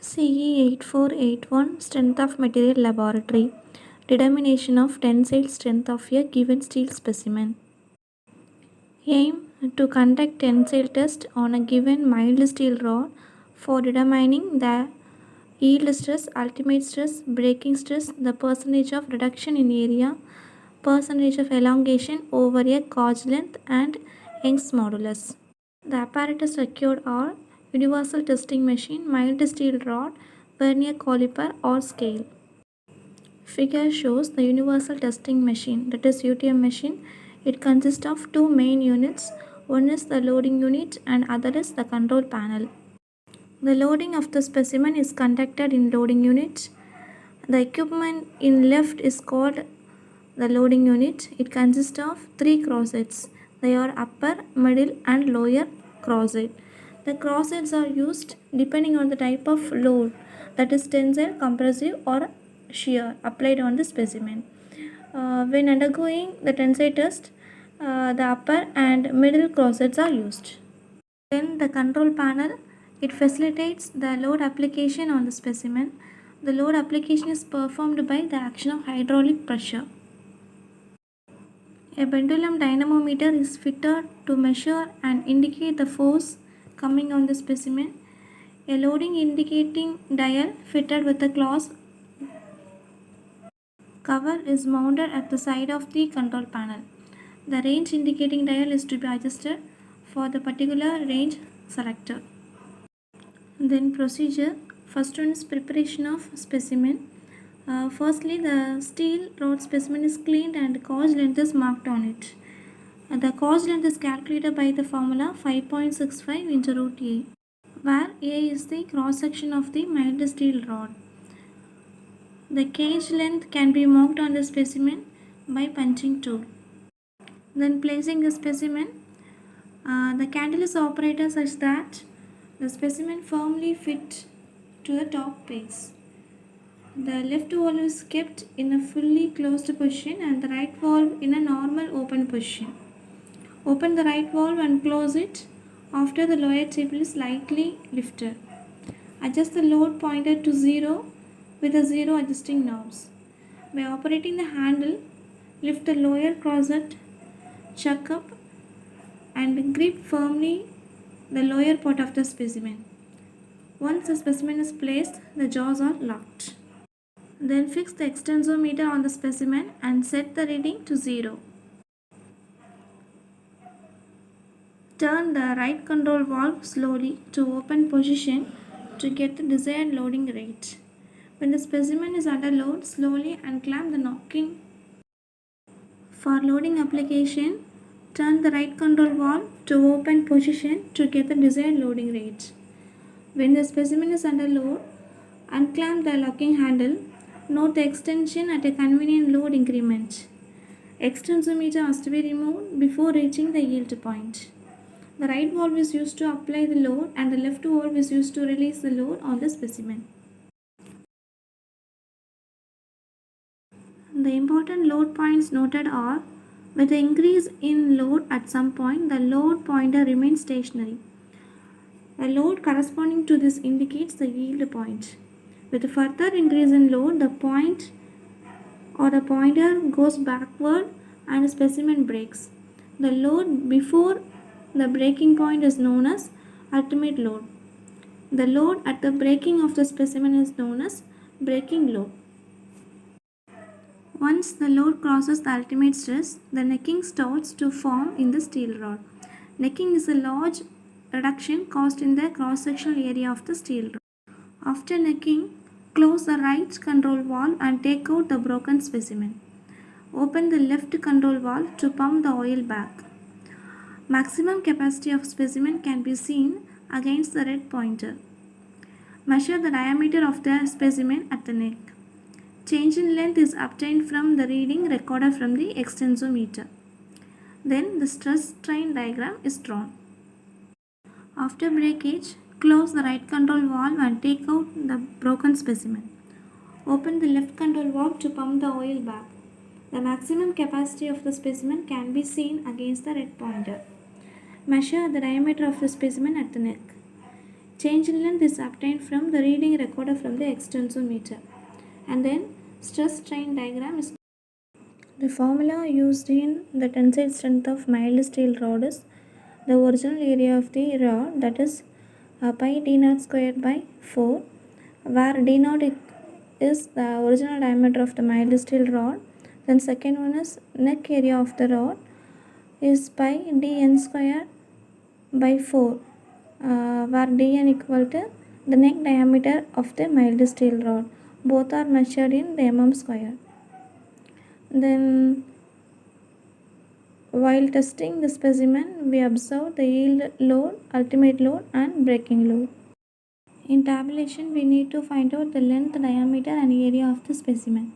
CE 8481 Strength of Material Laboratory Determination of tensile strength of a given steel specimen. Aim to conduct tensile test on a given mild steel rod for determining the yield stress, ultimate stress, breaking stress, the percentage of reduction in area, percentage of elongation over a gauge length, and Young's modulus. The apparatus required are universal testing machine, mild steel rod, vernier caliper or scale. Figure shows the universal testing machine, that is UTM machine. It consists of two main units. One is the loading unit and other is the control panel. The loading of the specimen is conducted in loading unit. The equipment in left is called the loading unit. It consists of three crossheads. They are upper, middle and lower crosshead. The crossheads are used depending on the type of load, that is tensile, compressive or shear applied on the specimen. When undergoing the tensile test, the upper and middle crossheads are used. Then the control panel, it facilitates the load application on the specimen. The load application is performed by the action of hydraulic pressure. A pendulum dynamometer is fitted to measure and indicate the force coming on the specimen. A loading indicating dial fitted with a glass cover is mounted at the side of the control panel. The range indicating dial is to be adjusted for the particular range selected. Then procedure. First one is preparation of specimen. Firstly, the steel rod specimen is cleaned and gauge length is marked on it. The gauge length is calculated by the formula 5.65 into root A, where A is the cross section of the mild steel rod. The gauge length can be marked on the specimen by punching tool. Then placing the specimen, the candle is operated such that the specimen firmly fit to the top base. The left valve is kept in a fully closed position and the right valve in a normal open position. Open the right valve and close it after the lower table is slightly lifted. Adjust the load pointer to 0 with the 0 adjusting knobs. By operating the handle, lift the lower crosshead, chuck up and grip firmly the lower part of the specimen. Once the specimen is placed, the jaws are locked. Then fix the extensometer on the specimen and set the reading to 0. Turn the right control valve slowly to open position to get the desired loading rate. When the specimen is under load, slowly unclamp the knocking. For loading application, turn the right control valve to open position to get the desired loading rate. When the specimen is under load, unclamp the locking handle. Note the extension at a convenient load increment. Extensometer must be removed before reaching the yield point. The right valve is used to apply the load and the left valve is used to release the load on the specimen. The important load points noted are: with the increase in load at some point, the load pointer remains stationary. The load corresponding to this indicates the yield point. With a further increase in load, the point or the pointer goes backward and the specimen breaks. The load before the breaking point is known as ultimate load. The load at the breaking of the specimen is known as breaking load. Once the load crosses the ultimate stress, the necking starts to form in the steel rod. Necking is a large reduction caused in the cross-sectional area of the steel rod. After necking, close the right control valve and take out the broken specimen. Open the left control valve to pump the oil back. Maximum capacity of specimen can be seen against the red pointer. Measure the diameter of the specimen at the neck. Change in length is obtained from the reading recorded from the extensometer. Then the stress strain diagram is drawn. After breakage, close the right control valve and take out the broken specimen. Open the left control valve to pump the oil back. The maximum capacity of the specimen can be seen against the red pointer. Measure the diameter of the specimen at the neck. Change in length is obtained from the reading recorded from the extensometer. And then stress strain diagram is the formula used in the tensile strength of mild steel rod is the original area of the rod, that is pi d naught squared by 4, where d naught is the original diameter of the mild steel rod. Then second one is neck area of the rod is pi dn square by 4, where dn equal to the neck diameter of the mild steel rod. Both are measured in the mm square. Then while testing the specimen, we observe the yield load, ultimate load and breaking load. In tabulation, we need to find out the length, diameter and area of the specimen.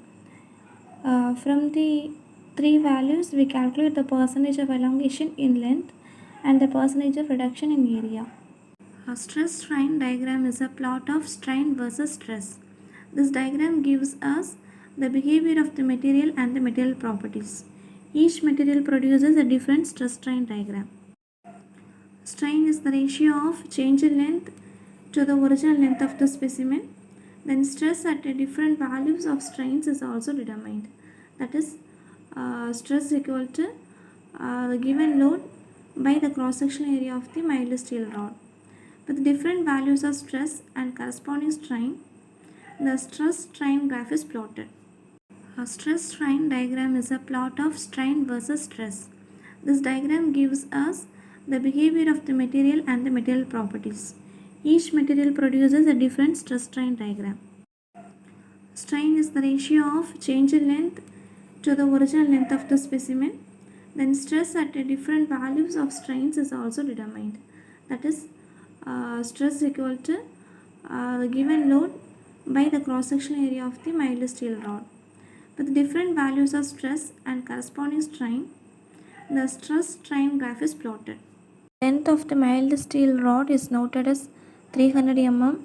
From the three values, we calculate the percentage of elongation in length and the percentage of reduction in area. A stress strain diagram is a plot of strain versus stress. This diagram gives us the behavior of the material and the material properties. Each material produces a different stress strain diagram. Strain is the ratio of change in length to the original length of the specimen. Then stress at different values of strains is also determined. That is stress equal to the given load by the cross-sectional area of the mild steel rod. With different values of stress and corresponding strain, the stress strain graph is plotted. A stress strain diagram is a plot of strain versus stress. This diagram gives us the behavior of the material and the material properties. Each material produces a different stress strain diagram. Strain is the ratio of change in length to the original length of the specimen. Then stress at different values of strains is also determined. That is stress equal to the given load by the cross-sectional area of the mild steel rod. With different values of stress and corresponding strain, the stress strain graph is plotted. Length of the mild steel rod is noted as 300 mm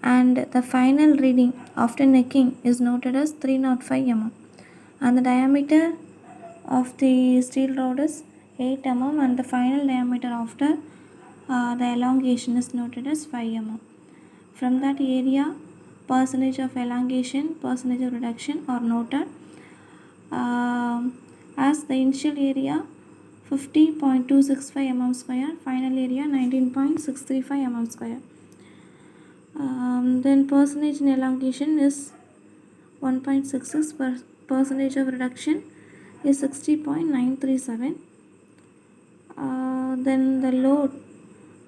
and the final reading after necking is noted as 305 mm, and the diameter of the steel rod is 8 mm and the final diameter after the elongation is noted as 5 mm. From that area, percentage of elongation, percentage of reduction are noted as the initial area 50.265 mm square, final area 19.635 mm square. Then percentage in elongation is 1.66, percentage of reduction is 60.937. Then the load,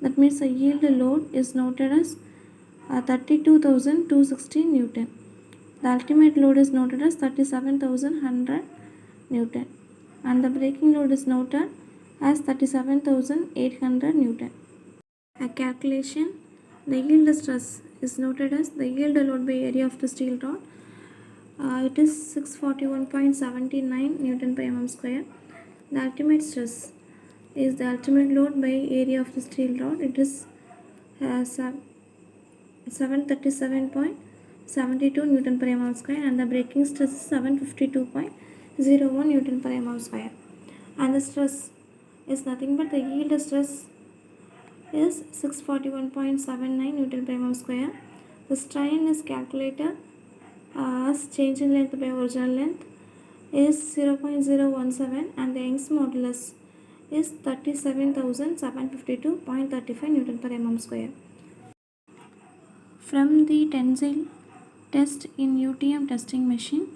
that means the yield load, is noted as 32,260 Newton. The ultimate load is noted as 37,100 Newton and the breaking load is noted as 37,800 Newton. A calculation, the yield stress is noted as the yield load by area of the steel rod. It is 641.79 Newton per mm square. The ultimate stress is the ultimate load by area of the steel rod. It is 737.72 Newton per mm square and the breaking stress is 752.01 Newton per mm square. And the stress is nothing but the yield stress is 641.79 Newton per mm square. The strain is calculated as change in length by original length is 0.017 and the Young's modulus is 37,752.35 Newton per mm square. From the tensile test in UTM testing machine,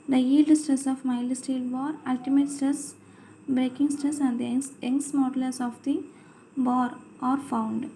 the yield stress of mild steel bar, ultimate stress, breaking stress and the Young's modulus of the bar are found.